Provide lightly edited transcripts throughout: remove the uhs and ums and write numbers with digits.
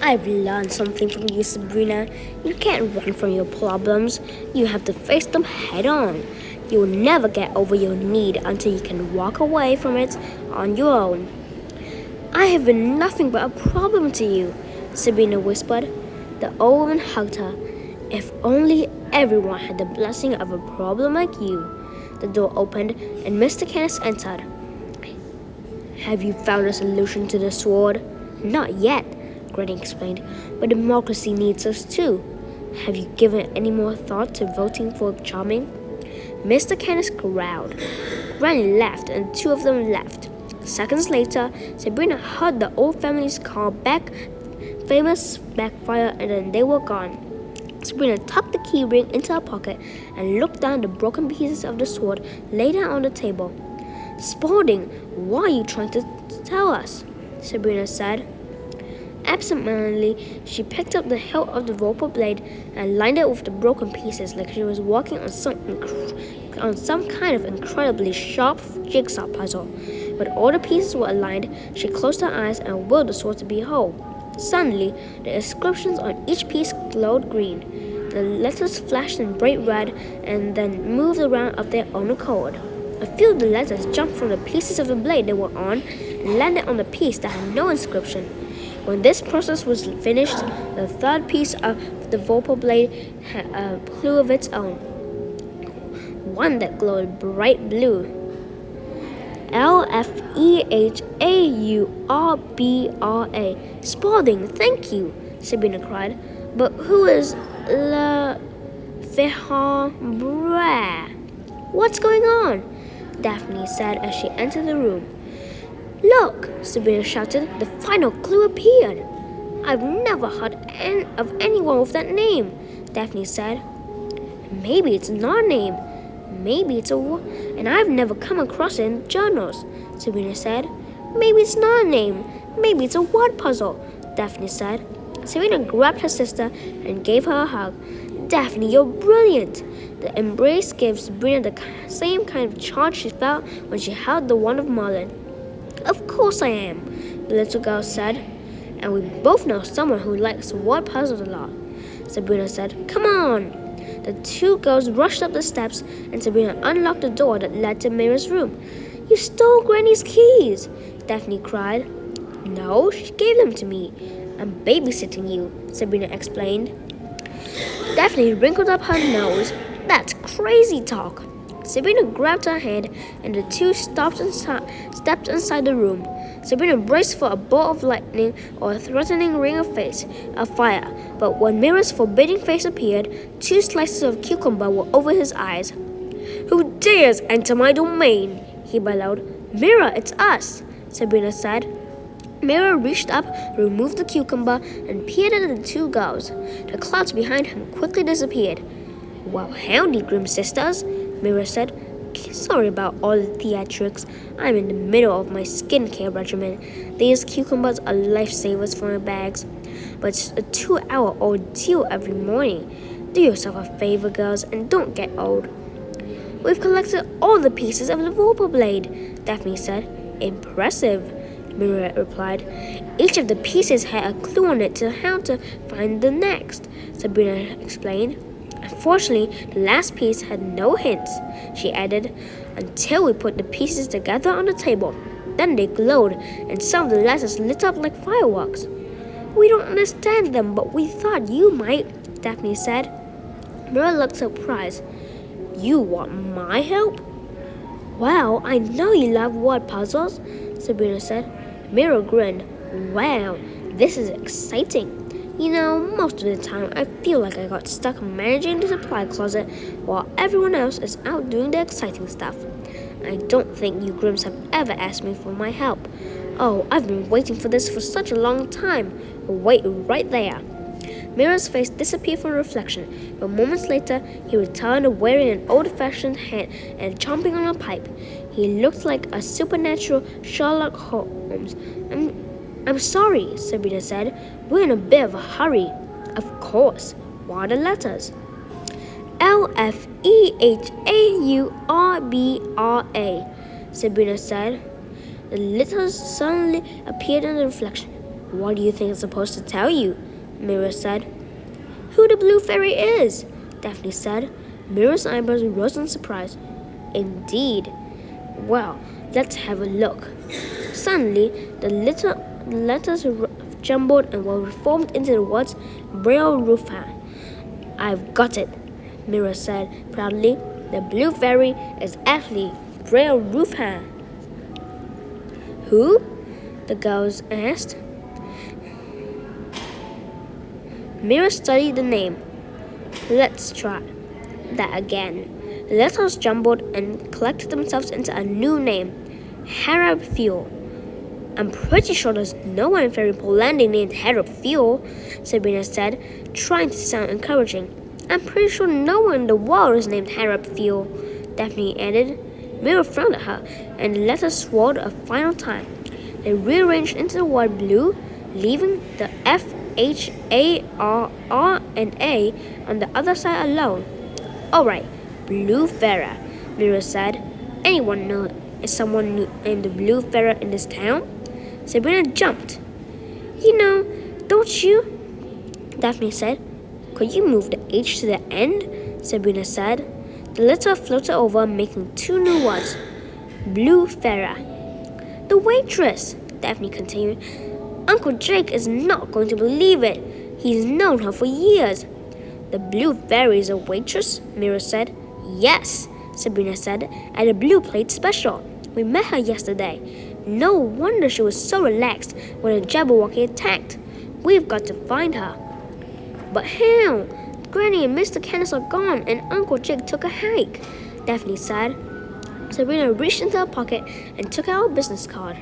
I've learned something from you, Sabrina. You can't run from your problems. You have to face them head on. You'll never get over your need until you can walk away from it on your own. I have been nothing but a problem to you, Sabrina whispered. The old woman hugged her. If only everyone had the blessing of a problem like you. The door opened and Mr. Canis entered. Have you found a solution to the sword? Not yet, Granny explained, but democracy needs us too. Have you given any more thought to voting for Charming? Mr. Canis growled. Granny laughed and the two of them left. Seconds later, Sabrina heard the old family's car famous backfire, and then they were gone. Sabrina tucked the key ring into her pocket and looked down the broken pieces of the sword laid out on the table. Spaulding, what are you trying to tell us? Sabrina said. Absent-mindedly, she picked up the hilt of the vorpal blade and lined it with the broken pieces like she was working on some kind of incredibly sharp jigsaw puzzle. When all the pieces were aligned, she closed her eyes and willed the sword to be whole. Suddenly, the inscriptions on each piece glowed green. The letters flashed in bright red and then moved around of their own accord. A few of the letters jumped from the pieces of the blade they were on and landed on the piece that had no inscription. When this process was finished, the third piece of the vorpal blade had a clue of its own, one that glowed bright blue. Lefehaurba. Spaulding, thank you, Sabrina cried. But who is Lefehaurba? What's going on? Daphne said as she entered the room. Look, Sabrina shouted, the final clue appeared. I've never heard of anyone with that name, Daphne said. Maybe it's not a name. Maybe it's and I've never come across it in journals, Sabrina said. Maybe it's not a name. Maybe it's a word puzzle, Daphne said. Sabrina grabbed her sister and gave her a hug. Daphne, you're brilliant. The embrace gave Sabrina the same kind of charge she felt when she held the wand of Merlin. Of course I am, the little girl said. And we both know someone who likes word puzzles a lot, Sabrina said. Come on. The two girls rushed up the steps and Sabrina unlocked the door that led to Mira's room. You stole Granny's keys, Daphne cried. No, she gave them to me. I'm babysitting you, Sabrina explained. Daphne wrinkled up her nose. That's crazy talk. Sabrina grabbed her hand and the two stepped inside the room. Sabrina braced for a bolt of lightning or a threatening ring of fire. But when Mira's forbidding face appeared, 2 slices of cucumber were over his eyes. Who dares enter my domain? He bellowed. Mira, it's us, Sabrina said. Mira reached up, removed the cucumber, and peered at the 2 girls. The clouds behind him quickly disappeared. Well, howdy, Grim Sisters, Mira said. Sorry about all the theatrics. I'm in the middle of my skincare regimen. These cucumbers are lifesavers for my bags. But it's a 2-hour ordeal every morning. Do yourself a favor, girls, and don't get old. We've collected all the pieces of the vorpal blade, Daphne said. Impressive, Mira replied. Each of the pieces had a clue on it to how to find the next, Sabrina explained. Unfortunately, the last piece had no hints, she added, until we put the pieces together on the table. Then they glowed, and some of the letters lit up like fireworks. We don't understand them, but we thought you might, Daphne said. Mira looked surprised. You want my help? Well, I know you love word puzzles, Sabrina said. Mira grinned. Wow, this is exciting. You know, most of the time I feel like I got stuck managing the supply closet while everyone else is out doing the exciting stuff. I don't think you Grimms have ever asked me for my help. Oh, I've been waiting for this for such a long time. Wait right there. Mira's face disappeared from reflection, but moments later he returned wearing an old-fashioned hat and chomping on a pipe. He looked like a supernatural Sherlock Holmes. I'm sorry, Sabrina said. We're in a bit of a hurry. Of course. What are the letters? Lefehaurba, Sabrina said. The letters suddenly appeared in the reflection. What do you think it's supposed to tell you? Mira said. Who the blue fairy is, Daphne said. Mira's eyebrows rose in surprise. Indeed. Well, let's have a look. Suddenly, the letters jumbled and were reformed into the words Braille Rufa. I've got it, Mira said proudly. The blue fairy is actually Braille Rufa. Who? The girls asked. Mira studied the name. Let's try that again. The letters jumbled and collected themselves into a new name, Harab Fuel. I'm pretty sure there's no one in Fairy Landing named Harab Fuel, Sabrina said, trying to sound encouraging. I'm pretty sure no one in the world is named Harab Fuel, Daphne added. Mira frowned at her, and the letters swirled a final time. They rearranged into the word blue, leaving the F, H, A, R, and A on the other side alone. All right, Blue Farah, Mira said. Anyone know someone named Blue Farah in this town? Sabrina jumped. You know, don't you? Daphne said. Could you move the H to the end? Sabrina said. The letter floated over, making two new words. Blue Farah. The waitress, Daphne continued. Uncle Jake is not going to believe it. He's known her for years. The blue fairy is a waitress? Mira said. Yes, Sabrina said, at a blue plate special. We met her yesterday. No wonder she was so relaxed when a Jabberwocky attacked. We've got to find her. But how? Granny and Mr. Candace are gone and Uncle Jake took a hike, Daphne said. Sabrina reached into her pocket and took out a business card.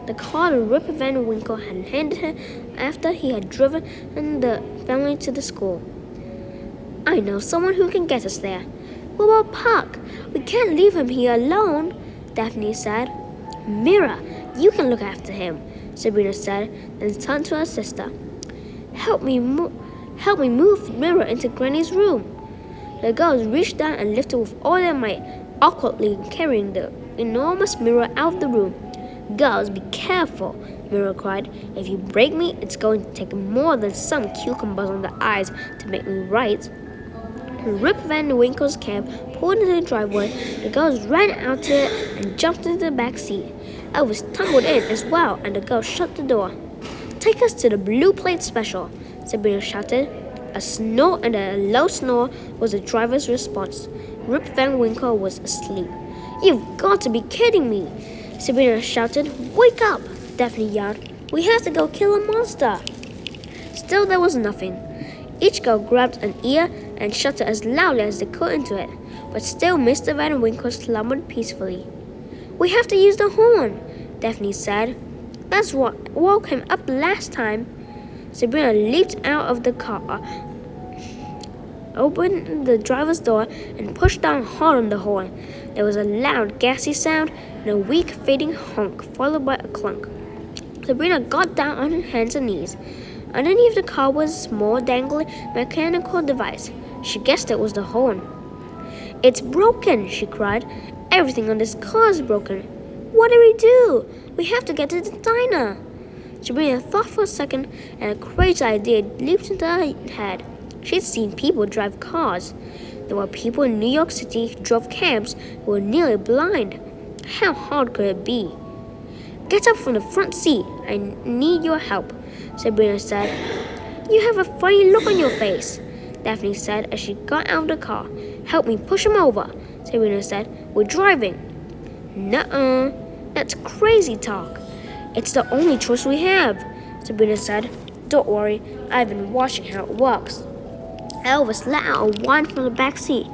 The card Rip Van Winkle had handed her after he had driven the family to the school. I know someone who can get us there. What about Puck? We can't leave him here alone, Daphne said. Mira, you can look after him, Sabrina said, then turned to her sister. Help me move Mira into Granny's room. The girls reached down and lifted with all their might, awkwardly carrying the enormous mirror out of the room. Girls, be careful, Mira cried. If you break me, it's going to take more than some cucumbers on the eyes to make me right. Rip Van Winkle's cab pulled into the driveway. The girls ran out to it and jumped into the back seat. I was tumbled in as well, and the girls shut the door. Take us to the blue plate special, Sabrina shouted. A snort and a low snore was the driver's response. Rip Van Winkle was asleep. You've got to be kidding me, Sabrina shouted. Wake up, Daphne yelled. We have to go kill a monster. Still there was nothing. Each girl grabbed an ear and shut it as loudly as they could into it, but still Mr. Van Winkle slumbered peacefully. We have to use the horn, Daphne said. That's what woke him up last time. Sabrina leaped out of the car, opened the driver's door, and pushed down hard on the horn. There was a loud, gassy sound and a weak, fading honk, followed by a clunk. Sabrina got down on her hands and knees. Underneath the car was a small, dangling mechanical device. She guessed it was the horn. It's broken, she cried. Everything on this car is broken. What do? We have to get to the diner. Sabrina thought for a second, and a crazy idea leaped into her head. She'd seen people drive cars. There were people in New York City who drove cabs who were nearly blind. How hard could it be? Get up from the front seat. I need your help, Sabrina said. You have a funny look on your face, Daphne said as she got out of the car. Help me push him over, Sabrina said. We're driving. Nuh-uh. That's crazy talk. It's the only choice we have, Sabrina said. Don't worry, I've been watching how it works. Elvis let out a whine from the back seat.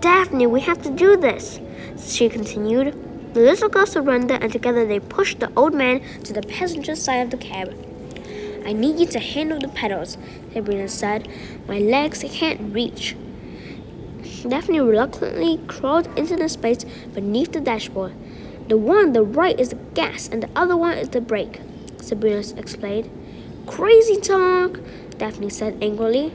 Daphne, we have to do this, she continued. The little girl surrendered, and together they pushed the old man to the passenger side of the cab. I need you to handle the pedals, Sabrina said. My legs can't reach. Daphne reluctantly crawled into the space beneath the dashboard. The one on the right is the gas, and the other one is the brake, Sabrina explained. Crazy talk, Daphne said angrily.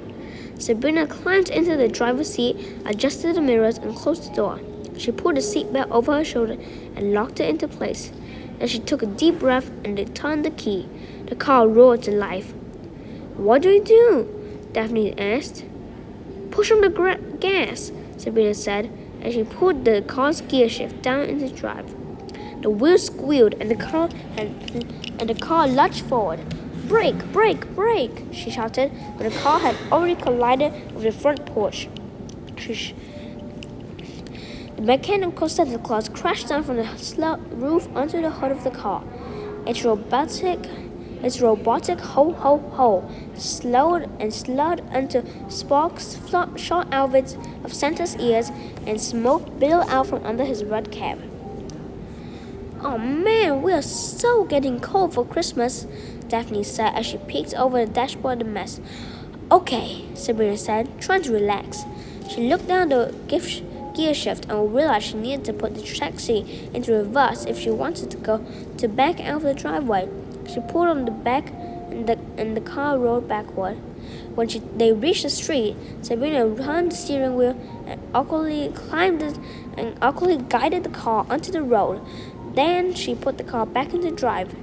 Sabrina climbed into the driver's seat, adjusted the mirrors, and closed the door. She pulled the seatbelt over her shoulder and locked it into place. Then she took a deep breath and they turned the key. The car roared to life. What do you do? Daphne asked. Push on the gas, Sabrina said, as she pulled the car's gear shift down into drive. The wheels squealed and the car lurched forward. Brake, brake, brake, she shouted, but the car had already collided with the front porch. The mechanical Santa Claus crashed down from the roof onto the hood of the car. Its robotic ho-ho-ho slowed and slurred until sparks shot out of Santa's ears and smoke billowed out from under his red cap. Oh man, we are so getting cold for Christmas, Daphne said as she peeked over the dashboard of the mess. Okay, Sabrina said, trying to relax. She looked down the gear shift and realized she needed to put the taxi into reverse if she wanted to back out of the driveway. She pulled on the back and the car rolled backward. When they reached the street, Sabrina turned the steering wheel and awkwardly guided the car onto the road. Then she put the car back into drive.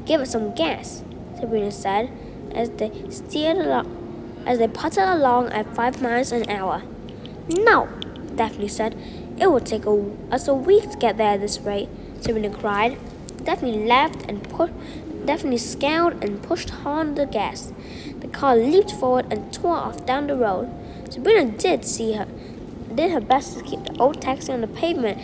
Give it some gas, Sabrina said as they putted along at 5 miles an hour. No, Daphne said. It will take us a week to get there at this rate, Sabrina cried. Daphne laughed Daphne scowled and pushed hard on the gas. The car leaped forward and tore off down the road. Sabrina did her best to keep the old taxi on the pavement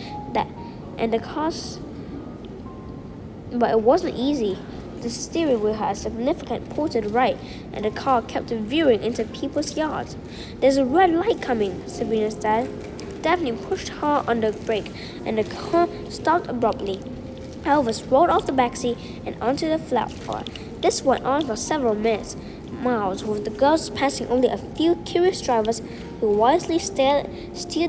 but it wasn't easy. The steering wheel had a significant pull to the right, and the car kept veering into people's yards. There's a red light coming, Sabrina said. Daphne pushed hard on the brake, and the car stopped abruptly. Elvis rolled off the backseat and onto the flatbed. This went on for several miles, with the girls passing only a few curious drivers who wisely steered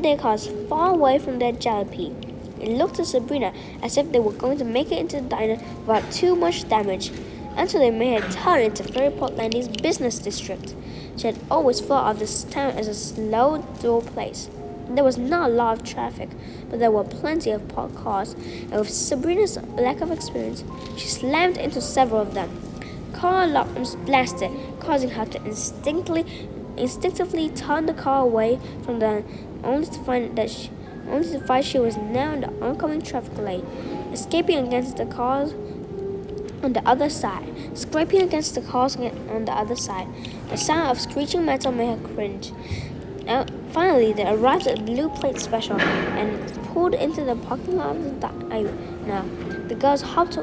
their cars far away from their jalopy. It looked to Sabrina as if they were going to make it into the diner without too much damage, until they made a turn into Ferryport Landing's business district. She had always thought of this town as a slow, dull place. There was not a lot of traffic, but there were plenty of parked cars, and with Sabrina's lack of experience, she slammed into several of them. Car alarms blasted, causing her to instinctively turn the car away from them, only to find she was now in the oncoming traffic lane, escaping against the cars on the other side, scraping against the cars on the other side. The sound of screeching metal made her cringe. Finally, they arrived at the Blue Plate Special and pulled into the parking lot of the diner. The girls hopped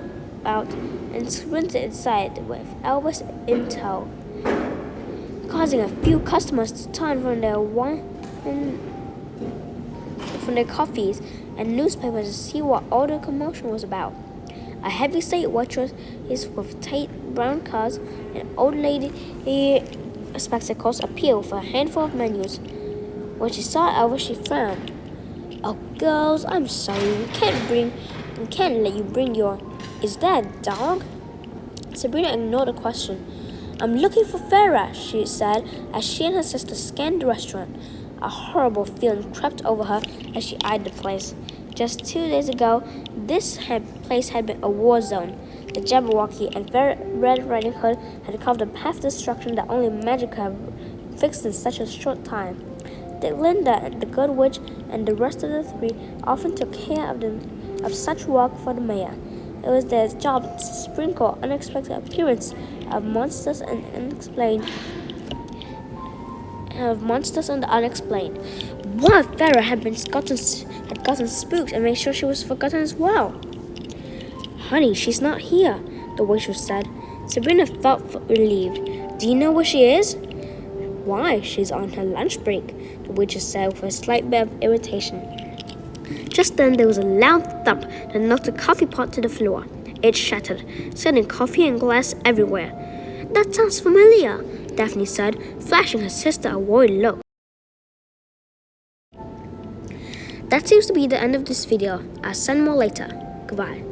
out and sprinted inside with Elvis in tow, causing a few customers to turn from their coffees and newspapers to see what all the commotion was about. A heavy-set waitress with tight brown curls and old lady spectacles appeared with a handful of menus. When she saw Elvis, she frowned. Oh, girls, I'm sorry. We can't let you bring your... Is that a dog? Sabrina ignored the question. I'm looking for Farah, she said as she and her sister scanned the restaurant. A horrible feeling crept over her as she eyed the place. Just 2 days ago, this place had been a war zone. The Jabberwocky and Red Riding Hood had carved a path of destruction that only magic could have fixed in such a short time. Linda, the Good Witch, and the rest of the three often took care of such work for the mayor. It was their job to sprinkle unexpected appearance of monsters on the unexplained. One of Farah had gotten spooked and made sure she was forgotten as well. Honey, she's not here, the waitress said. Sabrina felt relieved. Do you know where she is? Why, she's on her lunch break, the waitress said with a slight bit of irritation. Just then there was a loud thump that knocked the coffee pot to the floor. It shattered, sending coffee and glass everywhere. That sounds familiar, Daphne said, flashing her sister a worried look. That seems to be the end of this video. I'll send more later. Goodbye.